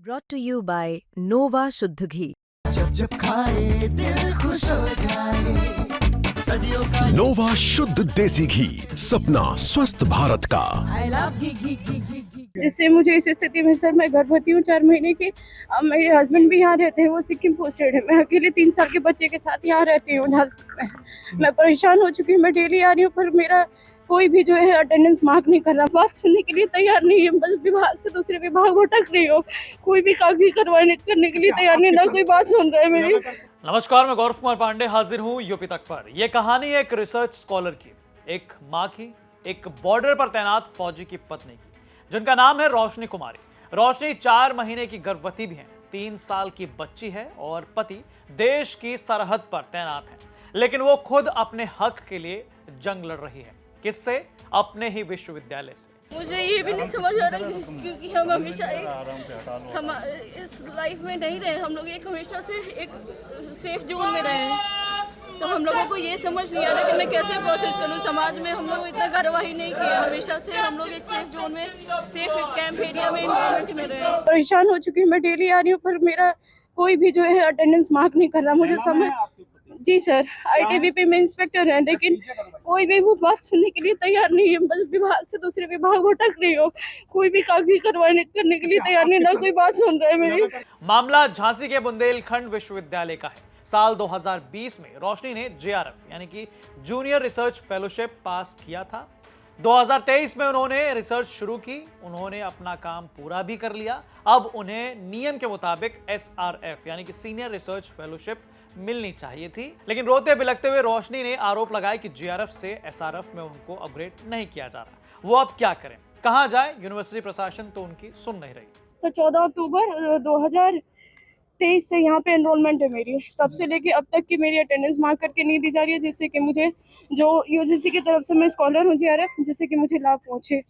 Brought to you by Nova शुद्ध घी। जब जब खाए दिल खुश हो जाए सदियों का नोवा शुद्ध देसी घी, सपना स्वस्थ भारत का। I love घी। जिससे मुझे इस स्थिति में सर मैं गर्भवती हूँ 4 महीने की। अब मेरे हस्बैंड भी यहाँ रहते हैं, वो सिक्किम पोस्टेड है। मैं अकेले 3 साल के बच्चे के साथ यहाँ रहती हूँ। मैं परेशान हो चुकी हूँ। मैं डेली आ रही हूँ पर मेरा कोई भी जो है अटेंडेंस मार्क नहीं कर रहा, बात सुनने के लिए तैयार नहीं है। बस विभाग से दूसरे विभाग भटक रही हो, कोई भी कागजी करवाने करने के लिए तैयार नहीं, ना कोई बात सुन रहा है मेरी। नमस्कार, मैं गौरव कुमार पांडे हाजिर हूं यूपी तक पर। यह कहानी एक रिसर्च स्कॉलर की, एक मां की, एक बॉर्डर पर तैनात फौजी की पत्नी की, जिनका नाम है रोशनी कुमारी। रोशनी 4 महीने की गर्भवती भी है, 3 साल की बच्ची है और पति देश की सरहद पर तैनात है। लेकिन वो खुद अपने हक के लिए जंग लड़ रही है। किससे? अपने ही विश्वविद्यालय से। मुझे ये भी नहीं समझ आ रहा है क्योंकि हम हमेशा इस लाइफ में नहीं रहे। हम लोग एक हमेशा से एक सेफ जोन में रहे हैं, तो हम लोगों को ये समझ नहीं आ रहा कि मैं कैसे प्रोसेस करूं। समाज में हम लोग इतना कार्यवाही नहीं किया, हमेशा से हम लोग एक सेफ जोन में, सेफ कैंप एरिया में, इन्वायरमेंट में रहे। परेशान हो चुकी हूँ। मैं डेली आ रही हूँ पर मेरा कोई भी जो है अटेंडेंस मार्क नहीं कर रहा। मुझे समझ जी सर, ITBP में इंस्पेक्टर है, लेकिन कोई भी वो बात सुनने के लिए तैयार नहीं है। बस विभाग से दूसरे विभाग भटक रही हो, कोई भी कागजी करवाने करने के लिए तैयार नहीं, ना कोई बात सुन रहा है मेरी। मामला झांसी के बुंदेलखंड विश्वविद्यालय का है। साल 2020 में रोशनी ने JRF यानी कि जूनियर रिसर्च फेलोशिप पास किया था। 2023 में उन्होंने रिसर्च शुरू की, उन्होंने अपना काम पूरा भी कर लिया। अब उन्हें नियम के मुताबिक SRF यानी कि सीनियर रिसर्च फेलोशिप मिलनी चाहिए थी। लेकिन रोते बिलखते हुए रोशनी ने आरोप लगाया कि JRF से SRF में उनको अपग्रेड नहीं किया जा रहा। वो अब क्या करें, कहां जाए? यूनिवर्सिटी प्रशासन तो उनकी सुन नहीं रही। सर 14 अक्टूबर 2023 से यहाँ पे एनरोलमेंट है मेरी। तब से लेके अब तक की मेरी अटेंडेंस मार्क करके नहीं दी जा रही है, जिससे कि मुझे जो UGC की तरफ से मैं स्कॉलर हूँ JRF, जिससे कि मुझे लाभ पहुँचे।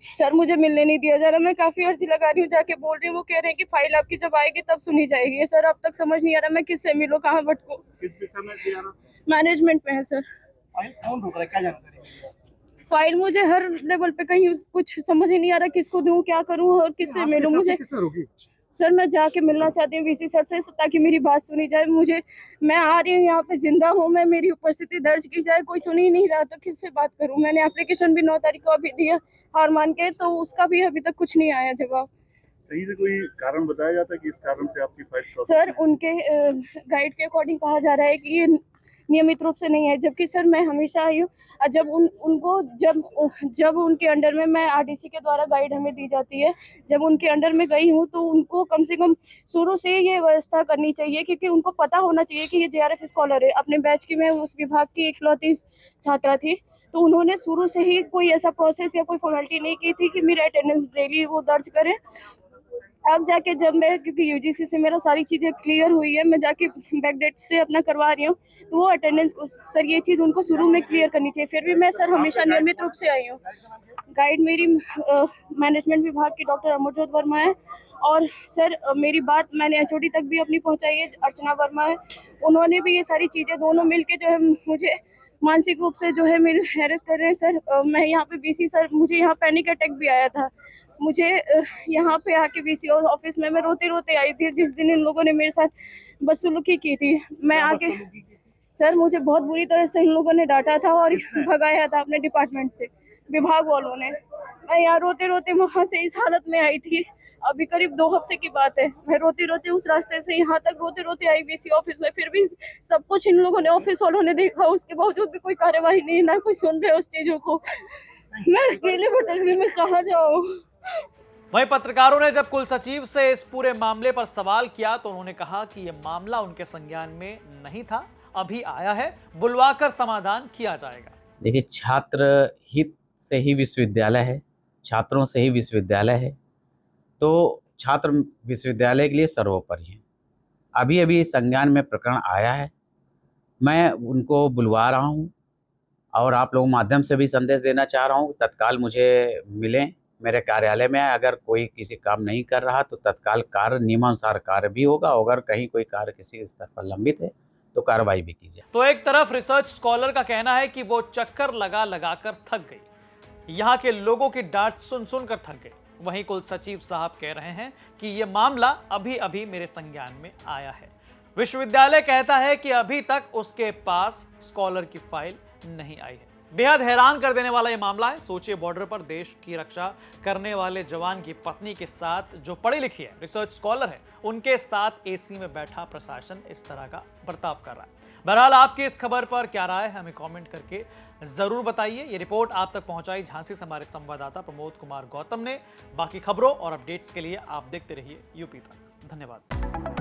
सर मुझे मिलने नहीं दिया जा रहा। मैं काफी अर्जी लगा रही हूँ, जाके बोल रही हूँ, वो कह रहे हैं कि फाइल आपकी जब आएगी तब सुनी जाएगी। सर अब तक समझ नहीं आ रहा मैं किससे मिलूँ, कहाँ भटकूं। मैनेजमेंट में है सर। फाइल मुझे हर लेवल पे कहीं कुछ समझ ही नहीं आ रहा, किसको दूं, क्या करूं और किससे मिलूं। मुझे सर मैं जाके मिलना चाहती हूँ VC सर से, ताकि मेरी बात सुनी जाए। मैं आ रही हूँ यहाँ पे, जिंदा हूँ मैं, मेरी उपस्थिति दर्ज की जाए। कोई सुन ही नहीं रहा तो किससे बात करूँ। मैंने एप्लीकेशन भी 9 तारीख को अभी दिया हार मान के, तो उसका भी अभी तक कुछ नहीं आया जवाब। कहीं से कोई कारण बताया जाता है कि इस कारण से आपकी फाइल? सर उनके गाइड के अकॉर्डिंग कहा जा रहा है कि ये नियमित रूप से नहीं है, जबकि सर मैं हमेशा आई हूँ। जब उनको जब उनके अंडर में, मैं RDC के द्वारा गाइड हमें दी जाती है, जब उनके अंडर में गई हूँ तो उनको कम से कम शुरू से ये व्यवस्था करनी चाहिए, क्योंकि उनको पता होना चाहिए कि ये JRF स्कॉलर है। अपने बैच की मैं उस विभाग की इकलौती छात्रा थी, तो उन्होंने शुरू से ही कोई ऐसा प्रोसेस या कोई फॉर्मेलिटी नहीं की थी कि मेरी अटेंडेंस डेली वो दर्ज करें। अब जाके जब मैं, क्योंकि UGC से मेरा सारी चीज़ें क्लियर हुई है, मैं जाके बैकडेट से अपना करवा रही हूँ, तो वो अटेंडेंस को सर ये चीज़ उनको शुरू में क्लियर करनी चाहिए। फिर भी मैं सर हमेशा नियमित रूप से आई हूँ। गाइड मेरी मैनेजमेंट विभाग की डॉक्टर अमरजोत वर्मा है, और सर मेरी बात मैंने HOD तक भी अपनी पहुँचाई है, अर्चना वर्मा है। उन्होंने भी ये सारी चीज़ें, दोनों मिलके जो है मुझे मानसिक रूप से जो है मेरे हैरेस कर रहे हैं। सर मैं यहाँ पे VC सर, मुझे यहाँ पैनिक अटैक भी आया था। मुझे यहाँ पे आके VC ऑफिस में मैं रोते रोते आई थी जिस दिन इन लोगों ने मेरे साथ बदसलूकी की थी। मैं आके सर, मुझे बहुत बुरी तरह से इन लोगों ने डांटा था और भगाया था अपने डिपार्टमेंट से, विभाग वालों ने। मैं यहाँ रोते रोते वहाँ से इस हालत में आई थी। अभी करीब 2 हफ्ते की बात है। मैं रोते रोते उस रास्ते से यहाँ तक रोते रोते आई VC ऑफिस में। फिर भी सब कुछ इन लोगों ने, ऑफिस वालों ने देखा, उसके बावजूद भी कोई कार्यवाही नहीं, ना कोई सुन रहे उस चीजों को। मैं अकेले भटक रही, मैं कहाँ जाऊँ। वहीं पत्रकारों ने जब कुल सचिव से इस पूरे मामले पर सवाल किया तो उन्होंने कहा कि यह मामला उनके संज्ञान में नहीं था, अभी आया है, बुलवाकर समाधान किया जाएगा। देखिए, छात्र हित से ही विश्वविद्यालय है, छात्रों से ही विश्वविद्यालय है, तो छात्र विश्वविद्यालय के लिए सर्वोपरि है। अभी अभी संज्ञान में प्रकरण आया है, मैं उनको बुलवा रहा हूँ और आप लोगों के माध्यम से भी संदेश देना चाह रहा हूँ, तत्काल मुझे मिलें मेरे कार्यालय में। अगर कोई किसी काम नहीं कर रहा तो तत्काल कार्य, नियमानुसार कार्य भी होगा। अगर कहीं कोई कार्य किसी स्तर पर लंबित है तो कार्रवाई भी की जाए। तो एक तरफ रिसर्च स्कॉलर का कहना है कि वो चक्कर लगा लगा कर थक गई, यहाँ के लोगों की डांट सुन सुन कर थक गई। वहीं कुल सचिव साहब कह रहे हैं कि यह मामला अभी अभी मेरे संज्ञान में आया है। विश्वविद्यालय कहता है कि अभी तक उसके पास स्कॉलर की फाइल नहीं आई है। बेहद हैरान कर देने वाला यह मामला है। सोचिए, बॉर्डर पर देश की रक्षा करने वाले जवान की पत्नी के साथ जो पढ़ी लिखी है, रिसर्च स्कॉलर है, उनके साथ एसी में बैठा प्रशासन इस तरह का बर्ताव कर रहा है। बहरहाल आपकी इस खबर पर क्या राय है, हमें कमेंट करके जरूर बताइए। ये रिपोर्ट आप तक पहुंचाई झांसी से हमारे संवाददाता प्रमोद कुमार गौतम ने। बाकी खबरों और अपडेट्स के लिए आप देखते रहिए यूपी तक। धन्यवाद।